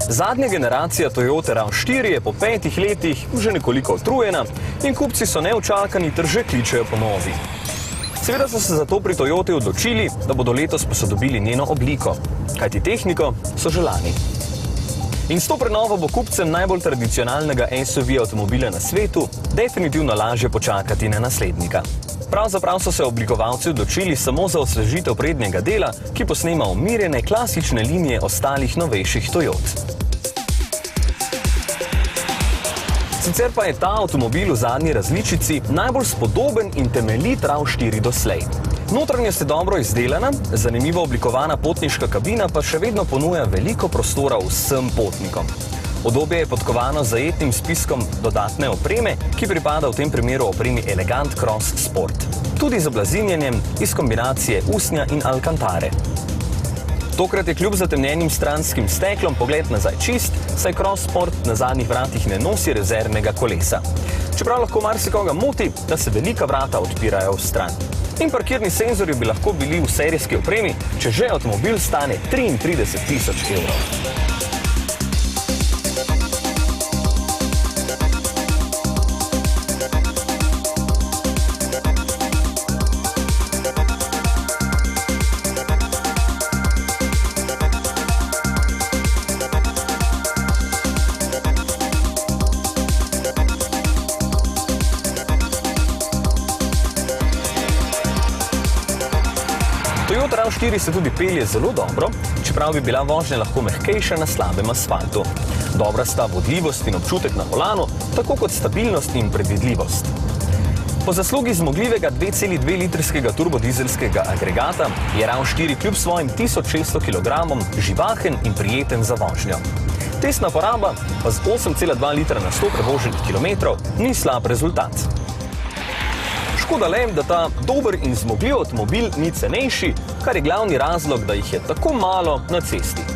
Zadnja generacija Toyota RAV4 je po 5 letih že nekoliko utrujena in kupci so neučakani ter že kličejo po novi. Seveda so se zato pri Toyoti odločili, da bodo letos posodobili njeno obliko, kajti tehniko so že lani. In s to prenovo bo kupcem najbolj tradicionalnega SUV avtomobila na svetu definitivno lažje počakati na naslednika. Pravzaprav so se oblikovalci odločili samo za osvežitev prednjega dela, ki posnema umirjene klasične linije ostalih novejših Toyot. Sicer pa je ta avtomobil v zadnji različici najbolj spodoben in temeljit RAV4 doslej. Notranjost je dobro izdelana, zanimivo oblikovana potniška kabina pa še vedno ponuja veliko prostora vsem potnikom. Udobje je podkovano z zajetnim spiskom dodatne opreme, ki pripada v tem primeru opremi Elegant Cross Sport. Tudi z oblazinjenjem iz kombinacije usnja in alkantare. Tokrat je kljub zatemnjenim stranskim steklom pogled nazaj čist, saj Cross Sport na zadnjih vratih ne nosi rezervnega kolesa. Čeprav lahko marsikoga moti, da se velika vrata odpirajo v stran. In parkirni senzorji bi lahko bili v serijski opremi, če že avtomobil stane 33.000 evrov. Toyota RAV4 se tudi pelje zelo dobro, čeprav bi bila vožnja lahko mehkejša na slabem asfaltu. Dobra sta vodljivost in občutek na volanu, tako kot stabilnost in predvidljivost. Po zaslugi zmogljivega 2,2-litrskega turbodizelskega agregata je RAV4 kljub svojim 1600 kg živahen in prijeten za vožnjo. Testna poraba pa z 8,2 litra na 100 prevoženih kilometrov ni slab rezultat. Škoda le, da ta dober in zmogljiv avtomobil ni cenejši, kar je glavni razlog, da jih je tako malo na cesti.